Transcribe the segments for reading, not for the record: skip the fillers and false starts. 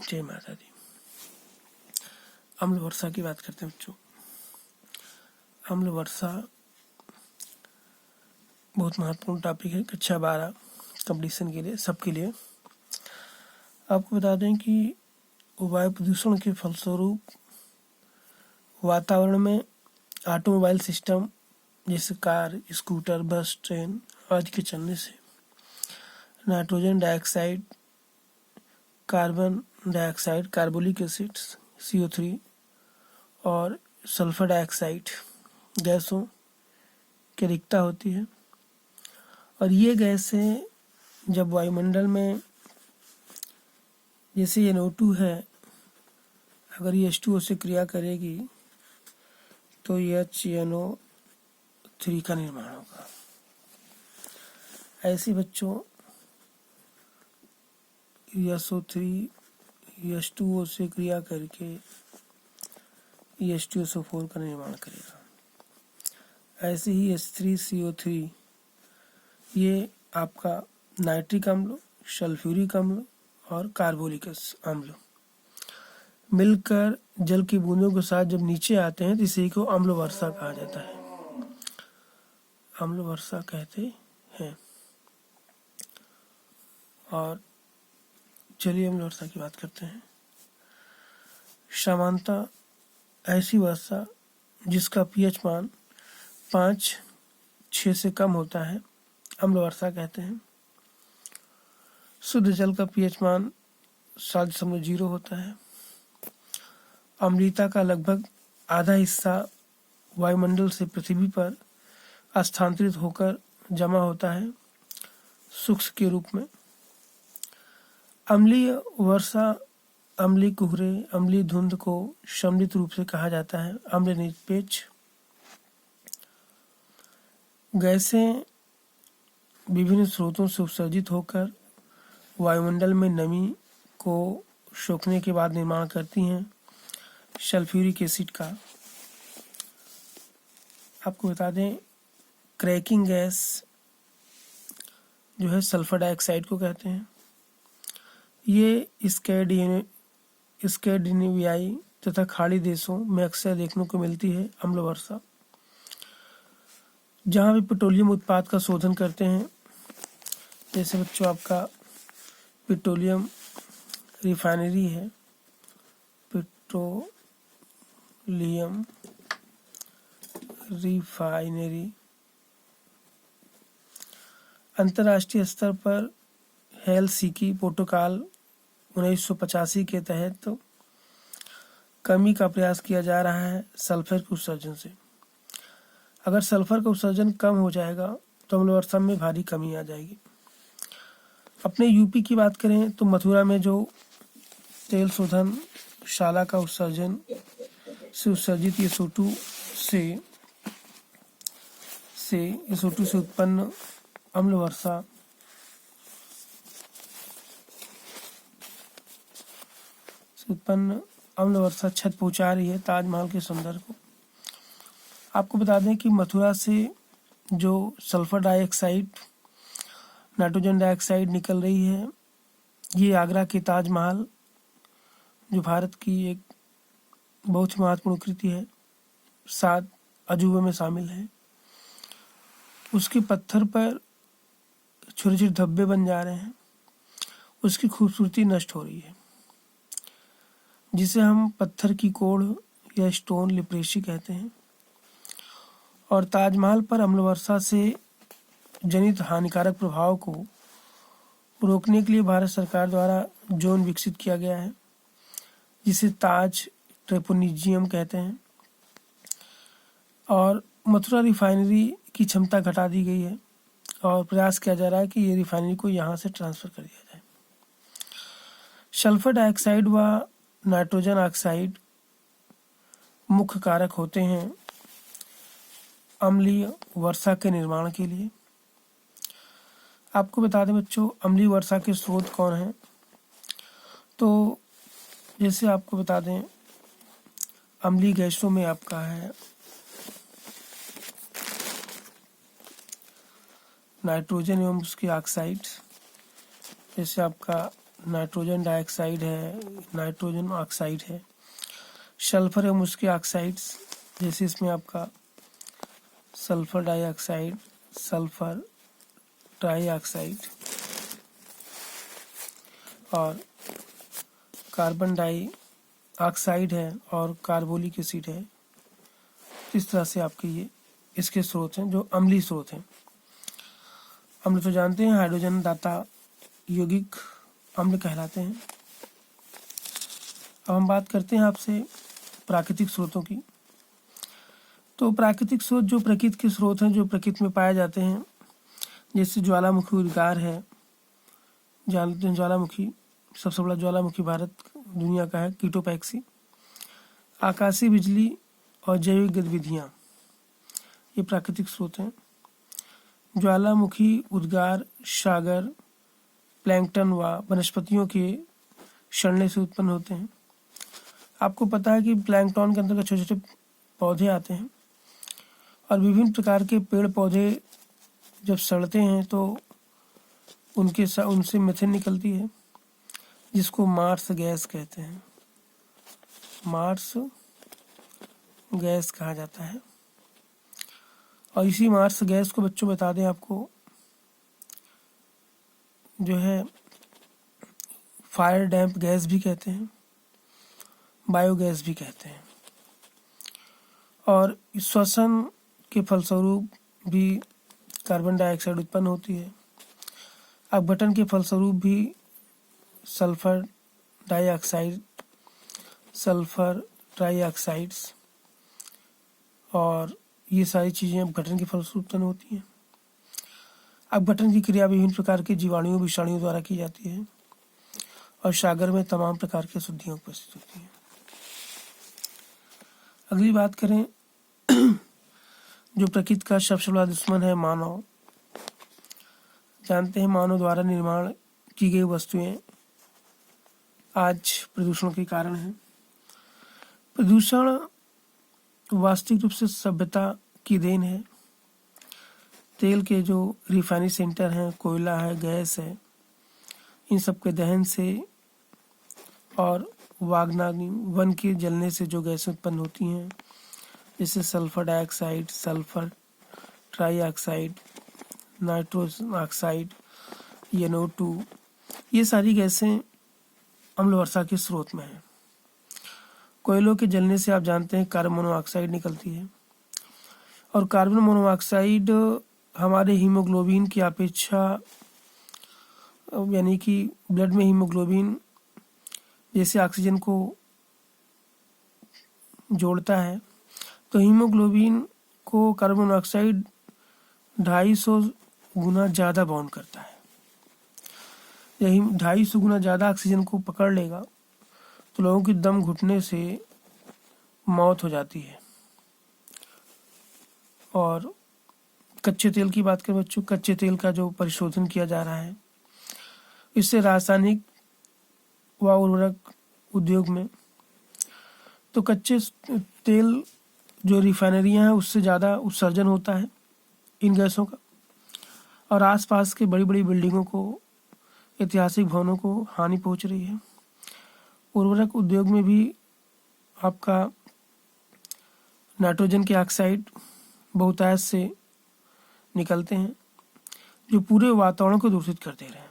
जय माता दी। अम्ल वर्षा की बात करते हैं बच्चों। अम्ल वर्षा बहुत महत्वपूर्ण टॉपिक है कक्षा 12 कंपटीशन के लिए, सबके लिए। आपको बता दें कि वायु प्रदूषण के फलस्वरूप वातावरण में ऑटोमोबाइल सिस्टम जैसे कार, स्कूटर, बस, ट्रेन आदि के चलने से nitrogen dioxide, carbon dioxide, carbolic acid CO3 और सल्फर डाइऑक्साइड गैसों की अधिकता होती है। और ये गैसें जब वायुमंडल में, जैसे NO2 है, अगर ये H2O से क्रिया करेगी तो HNO3 का निर्माण होगा। ऐसे बच्चों SO3 H2O से क्रिया करके H2SO4 का निर्माण करेगा। ऐसे ही H3CO3 ये आपका नाइट्रिक अम्ल, सल्फ्यूरिक अम्ल और कार्बोलिक अम्ल मिलकर जल की बूंदों के साथ जब नीचे आते हैं तो इसी को अम्ल वर्षा कहा जाता है। अम्ल वर्षा कहते हैं। और चलिए अम्ल वर्षा की बात करते हैं। सामान्यतः ऐसी वर्षा जिसका pH मान 5-6 से कम होता है अम्ल वर्षा कहते हैं। शुद्ध जल का pH मान 7.0 होता है। अम्लीयता का लगभग आधा हिस्सा वायुमंडल से पृथ्वी पर स्थानांतरित होकर जमा होता है शुष्क के रूप में। अम्लीय वर्षा, अम्लीय कोहरे, अम्लीय धुंध को सम्मिलित रूप से कहा जाता है अम्ल निरपेक्ष। गैसें विभिन्न स्रोतों से उत्सर्जित होकर वायुमंडल में नमी को सोखने के बाद निर्माण करती हैं सल्फ्यूरिक एसिड का। आपको बता दें क्रैकिंग गैस जो है सल्फर डाइऑक्साइड को कहते हैं। ये स्कैंडिनेवियाई तथा खाड़ी देशों में अक्सर देखने को मिलती है अम्ल वर्षा। जहाँ भी पेट्रोलियम उत्पाद का शोधन करते हैं, जैसे बच्चों आपका पेट्रोलियम रिफाइनरी है, पेट्रोलियम रिफाइनरी अंतर्राष्ट्रीय स्तर पर हेलसिंकी प्रोटोकॉल 1985 के तहत तो कमी का प्रयास किया जा रहा है सल्फर के उत्सर्जन से। अगर सल्फर का उत्सर्जन कम हो जाएगा तो अम्ल वर्षा में भारी कमी आ जाएगी। अपने यूपी की बात करें तो मथुरा में जो तेल शोधन शाला का उत्सर्जन से उत्सर्जित SO2 से उत्पन्न अम्ल वर्षा छत पहुंचा रही है ताजमहल के सौंदर्य को। आपको बता दें कि मथुरा से जो सल्फर डाइऑक्साइड, नाइट्रोजन डाइऑक्साइड निकल रही है, ये आगरा के ताजमहल जो भारत की एक बहुत ही महत्वपूर्ण कृति है, 7 अजूबों में शामिल है, उसके पत्थर पर छोटे छोटे धब्बे बन जा रहे हैं, उसकी खूबसूरती नष्ट हो रही है, जिसे हम पत्थर की कोढ़ या स्टोन लिप्रेसी कहते हैं। और ताजमहल पर अम्ल वर्षा से जनित हानिकारक प्रभाव को रोकने के लिए भारत सरकार द्वारा जोन विकसित किया गया है, जिसे ताज ट्रेपेजोनियम कहते हैं। और मथुरा रिफाइनरी की क्षमता घटा दी गई है और प्रयास किया जा रहा है कि ये रिफाइनरी को यहाँ से ट्रांसफ़र कर दिया जाए। सल्फर डाइऑक्साइड व नाइट्रोजन ऑक्साइड मुख्य कारक होते हैं अम्लीय वर्षा के निर्माण के लिए। आपको बता दें बच्चों अम्लीय वर्षा के स्रोत कौन हैं। तो जैसे आपको बता दें अम्लीय गैसों में आपका है नाइट्रोजन एवं उसके ऑक्साइड, जैसे आपका नाइट्रोजन डाइऑक्साइड है, नाइट्रोजन ऑक्साइड है, सल्फर एवं उसके ऑक्साइड्स, जैसे इसमें आपका सल्फर डाइऑक्साइड, सल्फर ट्राईऑक्साइड और कार्बन डाइऑक्साइड है और कार्बोलिक एसिड है। इस तरह से आपके ये इसके स्रोत हैं जो अम्लीय स्रोत हैं। अम्ल तो जानते हैं हाइड्रोजन दाता यौगिक अम्ल कहलाते हैं। अब हम बात करते हैं आपसे प्राकृतिक स्रोतों की। तो प्राकृतिक स्रोत जो प्रकृति के स्रोत हैं जो प्रकृति में पाए जाते हैं, जैसे ज्वालामुखी उद्गार है, जानते हैं ज्वालामुखी सबसे बड़ा ज्वालामुखी भारत दुनिया का है, कीटोपैक्सी, आकाशीय बिजली और जैविक गतिविधियाँ, ये प्राकृतिक स्रोत हैं। ज्वालामुखी उद्गार सागर, प्लैंकटन व वनस्पतियों के सड़ने से उत्पन्न होते हैं। आपको पता है कि प्लैंकटन के अंतर्गत छोटे छोटे पौधे आते हैं और विभिन्न प्रकार के पेड़ पौधे जब सड़ते हैं तो उनसे मीथेन निकलती है, जिसको मार्स गैस कहते हैं। मार्स गैस कहा जाता है। और इसी मार्स गैस को बच्चों बता दें आपको जो है फायर डैम्प गैस भी कहते हैं, बायोगैस भी कहते हैं। और श्वसन के फलस्वरूप भी कार्बन डाइऑक्साइड उत्पन्न होती है। अपघटन के फलस्वरूप भी सल्फर डाइऑक्साइड, सल्फर ट्राईऑक्साइड्स और ये सारी चीज़ें अपघटन के फलस्वरूप उत्पन्न होती हैं। अपघटन की क्रिया विभिन्न प्रकार के जीवाणुओं विषाणुओं द्वारा की जाती है और सागर में तमाम प्रकार की अशुद्धियाँ उपस्थित होती हैं। अगली बात करें जो प्रकृति का सबसे बड़ा दुश्मन है मानव। जानते हैं मानव द्वारा निर्माण की गई वस्तुएं आज प्रदूषण के कारण है। प्रदूषण वास्तविक रूप से सभ्यता की देन है। तेल के जो रिफाइनरी सेंटर हैं, कोयला है, गैस है, इन सब के दहन से और वागनाग्नि वन के जलने से जो गैसें उत्पन्न होती हैं, जैसे sulphur dioxide, sulphur trioxide, nitrogen oxide, NO2, ये सारी गैसें अम्ल वर्षा के स्रोत में हैं। कोयलों के जलने से आप जानते हैं कार्बन मोनोऑक्साइड निकलती है और कार्बन मोनोऑक्साइड हमारे हीमोग्लोबिन की अपेक्षा, यानी कि ब्लड में हीमोग्लोबिन जैसे ऑक्सीजन को जोड़ता है, तो हीमोग्लोबिन को कार्बन मोनोऑक्साइड 250 गुना ज़्यादा बाउंड करता है। यही 250 गुना ज़्यादा ऑक्सीजन को पकड़ लेगा तो लोगों की दम घुटने से मौत हो जाती है। और कच्चे तेल की बात करें बच्चों, कच्चे तेल का जो परिशोधन किया जा रहा है, इससे रासायनिक व उर्वरक उद्योग में तो कच्चे तेल जो रिफाइनरियां हैं उससे ज़्यादा उत्सर्जन होता है इन गैसों का, और आसपास के बड़ी बड़ी बिल्डिंगों को, ऐतिहासिक भवनों को हानि पहुंच रही है। उर्वरक उद्योग में भी आपका नाइट्रोजन के ऑक्साइड बहुतायत से निकलते हैं जो पूरे वातावरण को दूषित कर दे रहे हैं।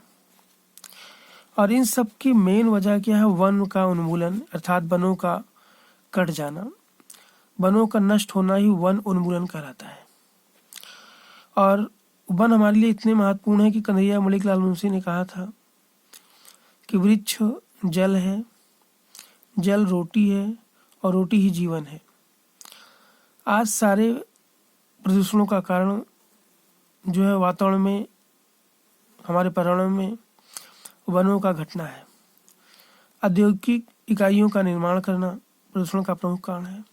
और इन सब की मेन वजह क्या है? वन का उन्मूलन, अर्थात वनों का कट जाना। वनों का नष्ट होना ही वन उन्मूलन कहलाता है। और वन हमारे लिए इतने महत्वपूर्ण है कि कन्हैया मणिलाल मुंशी ने कहा था कि वृक्ष जल है, जल रोटी है और रोटी ही जीवन है। आज सारे प्रदूषणों का कारण जो है वातावरण में, हमारे पर्यावरण में वनों का घटना है। औद्योगिक इकाइयों का निर्माण करना प्रदूषण का प्रमुख कारण है।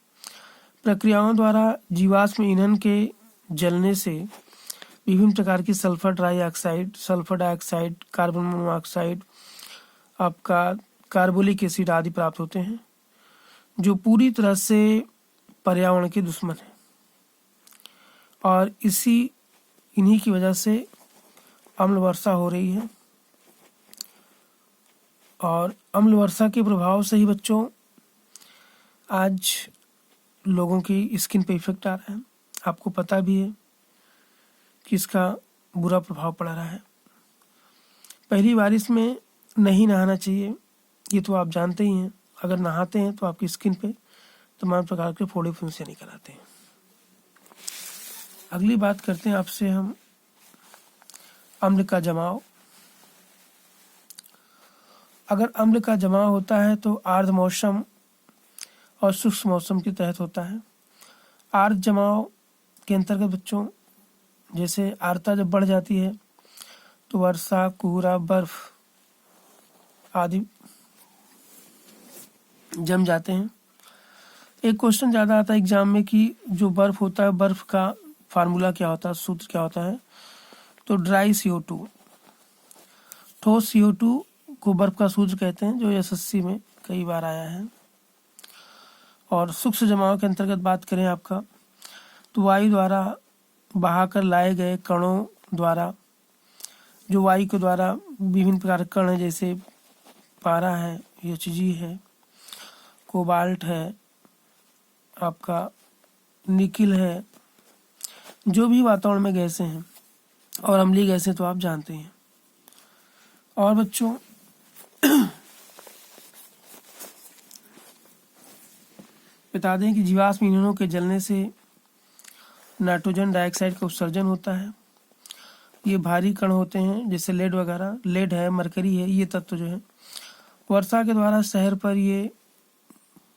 प्रक्रियाओं द्वारा जीवाश्म ईंधन के जलने से विभिन्न प्रकार की sulphur dioxide, sulphur dioxide, carbon monoxide, आपका कार्बोलिक एसिड आदि प्राप्त होते हैं जो पूरी तरह से पर्यावरण के दुश्मन है। और इन्हीं की वजह से अम्ल वर्षा हो रही है। और अम्ल वर्षा के प्रभाव से ही बच्चों आज लोगों की स्किन पे इफेक्ट आ रहा है। आपको पता भी है कि इसका बुरा प्रभाव पड़ रहा है। पहली बारिश में नहीं नहाना चाहिए, ये तो आप जानते ही हैं। अगर नहाते हैं तो आपकी स्किन पे तमाम प्रकार के फोड़े फुंसियाँ निकल आते हैं। अगली बात करते हैं आपसे हम अम्ल का जमाव। अगर अम्ल का जमाव होता है तो आर्द्र मौसम और शुष्क मौसम के तहत होता है। आर्द्र जमाव के अंतर्गत बच्चों जैसे आर्द्रता जब बढ़ जाती है तो वर्षा, कोहरा, बर्फ आदि जम जाते हैं। एक क्वेश्चन ज़्यादा आता है एग्जाम में कि जो बर्फ़ होता है, बर्फ़ का फार्मूला क्या होता है, सूत्र क्या होता है? तो ड्राई CO2, ठोस CO2 को बर्फ़ का सूत्र कहते हैं, जो SSC में कई बार आया है। और शुष्क जमाव के अंतर्गत बात करें आपका, तो वायु द्वारा बहाकर लाए गए कणों द्वारा, जो वायु के द्वारा विभिन्न प्रकार के कण हैं, जैसे पारा है, Hg है, कोबाल्ट है, आपका निकिल है, जो भी वातावरण में गैसें हैं, और अम्लीय गैसें तो आप जानते हैं। और बच्चों बता दें कि जीवाश्म ईंधनों के जलने से नाइट्रोजन डाइऑक्साइड का उत्सर्जन होता है। ये भारी कण होते हैं, जैसे लेड वगैरह, लेड है, मरकरी है, ये तत्व जो है वर्षा के द्वारा शहर पर ये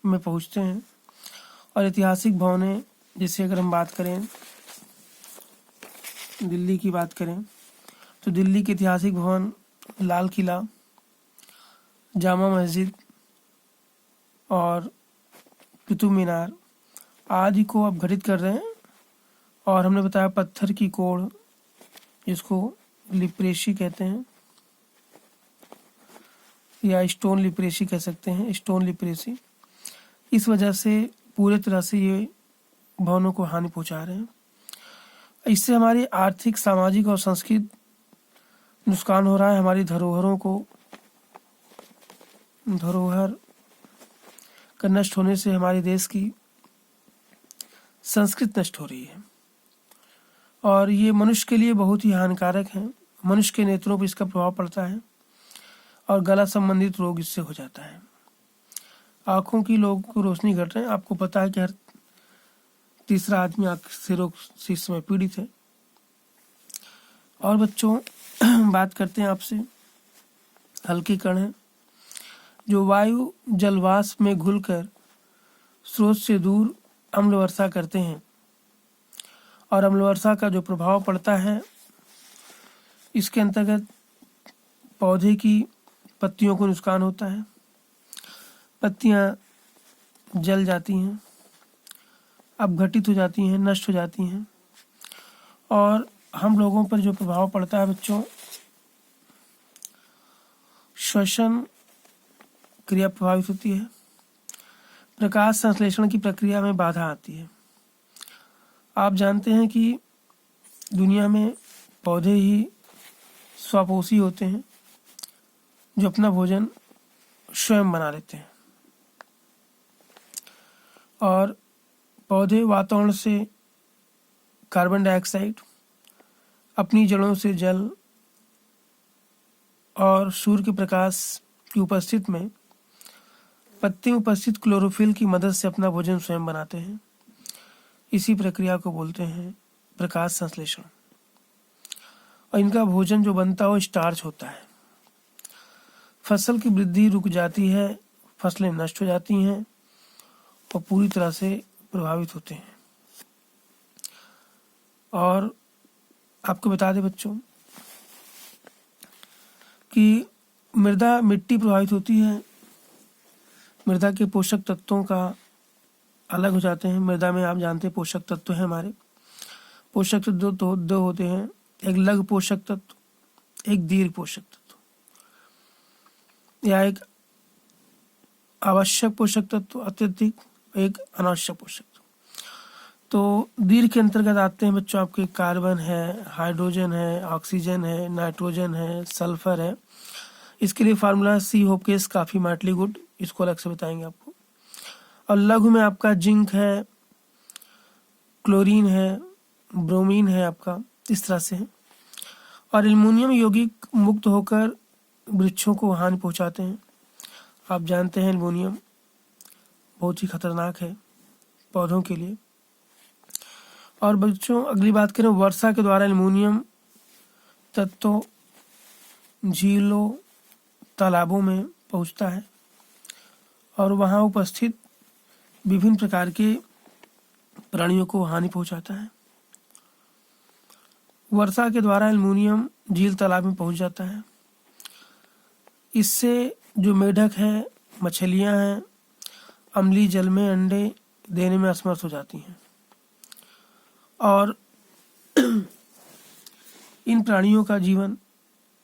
में पहुँचते हैं। और ऐतिहासिक भवनें, जैसे अगर हम बात करें दिल्ली की बात करें तो दिल्ली के ऐतिहासिक भवन, लाल किला, जामा मस्जिद और कुतुब मीनार आदि को अपघटित कर रहे हैं। और हमने बताया पत्थर की कोड़, जिसको लिप्रेसी कहते हैं या स्टोन लिप्रेसी कह सकते हैं, स्टोन लिप्रेसी, इस वजह से पूरे तरह से ये भवनों को हानि पहुंचा रहे हैं। इससे हमारी आर्थिक, सामाजिक और सांस्कृतिक नुकसान हो रहा है। हमारी धरोहरों को, धरोहर का नष्ट होने से हमारे देश की संस्कृति नष्ट हो रही है और ये मनुष्य के लिए बहुत ही हानिकारक है। मनुष्य के नेत्रों पर इसका प्रभाव पड़ता है और गला संबंधित रोग इससे हो जाता है। आँखों की लोगों को रोशनी घट रही है। आपको पता है कि हर तीसरा आदमी आँख से रोग से इस समय पीड़ित है। और बच्चों बात करते हैं आपसे हल्के कण हैं, जो वायु जलवाष्प में घुलकर स्रोत से दूर अम्ल वर्षा करते हैं। और अम्ल वर्षा का जो प्रभाव पड़ता है, इसके अंतर्गत पौधे की पत्तियों को नुकसान होता है, पत्तियां जल जाती हैं, अपघटित हो जाती हैं, नष्ट हो जाती हैं। और हम लोगों पर जो प्रभाव पड़ता है बच्चों, श्वसन क्रिया प्रभावित होती है, प्रकाश संश्लेषण की प्रक्रिया में बाधा आती है। आप जानते हैं कि दुनिया में पौधे ही स्वपोषी होते हैं, जो अपना भोजन स्वयं बना लेते हैं। और पौधे वातावरण से कार्बन डाइऑक्साइड, अपनी जड़ों से जल और सूर्य के प्रकाश की उपस्थिति में पत्ते में उपस्थित क्लोरोफिल की मदद से अपना भोजन स्वयं बनाते हैं। इसी प्रक्रिया को बोलते हैं प्रकाश संश्लेषण। और इनका भोजन जो बनता है वो स्टार्च होता है। फसल की वृद्धि रुक जाती है, फसलें नष्ट हो जाती हैं और पूरी तरह से प्रभावित होते हैं। और आपको बता दें बच्चों कि मृदा, मिट्टी प्रभावित होती है। मृदा के पोषक तत्वों का अलग हो जाते हैं। मृदा में आप जानते हैं पोषक तत्व हैं हमारे। पोषक तत्व तो दो होते हैं, एक लघु पोषक तत्व, एक दीर्घ पोषक तत्व, या एक आवश्यक पोषक तत्व अत्यधिक, एक अनावश्यक पोषक तत्व। तो दीर्घ के अंतर्गत आते हैं बच्चों आपके कार्बन है, हाइड्रोजन है, ऑक्सीजन है, नाइट्रोजन है, सल्फर है। इसके लिए फार्मूला सी होप केस काफ़ी मार्टली गुड, इसको अलग से बताएंगे आपको। और लघु में आपका जिंक है, क्लोरीन है, ब्रोमीन है, आपका इस तरह से है। और एल्युमिनियम यौगिक मुक्त होकर वृक्षों को हानि पहुंचाते हैं। आप जानते हैं एल्युमिनियम बहुत ही खतरनाक है पौधों के लिए। और बच्चों अगली बात करें, वर्षा के द्वारा एल्युमिनियम तत्वों झीलों तालाबों में पहुंचता है और वहां उपस्थित विभिन्न प्रकार के प्राणियों को हानि पहुंचाता है। वर्षा के द्वारा एल्युमिनियम झील तालाब में पहुंच जाता है। इससे जो मेढक है, मछलियां हैं, अम्लीय जल में अंडे देने में असमर्थ हो जाती हैं और इन प्राणियों का जीवन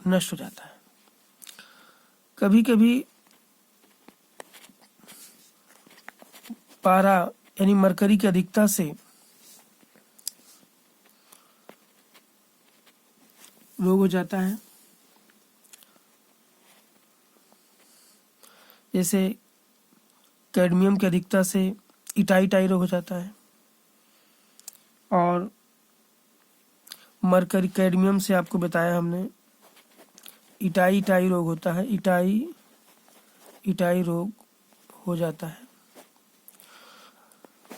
नष्ट हो जाता है। कभी कभी पारा यानी मरकरी की अधिकता से रोग हो जाता है, जैसे कैडमियम की अधिकता से इटाई रोग हो जाता है। और मरकरी कैडमियम से आपको बताया हमने इटाई रोग होता है, इटाई रोग हो जाता है।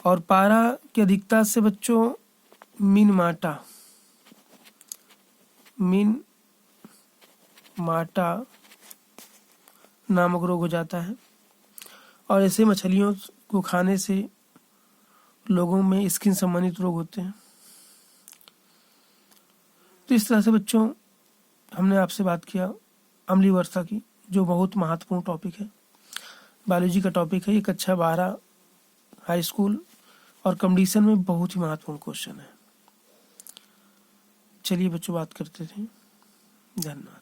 और पारा की अधिकता से बच्चों मिन माटा नामक रोग हो जाता है। और ऐसे मछलियों को खाने से लोगों में स्किन संबंधित रोग होते हैं। तो इस तरह से बच्चों हमने आपसे बात किया अम्लीय वर्षा की, जो बहुत महत्वपूर्ण टॉपिक है, बायोलॉजी का टॉपिक है। ये कक्षा 12 हाई स्कूल और कंपटीशन में बहुत ही महत्वपूर्ण क्वेश्चन है। चलिए बच्चों बात करते थे। धन्यवाद।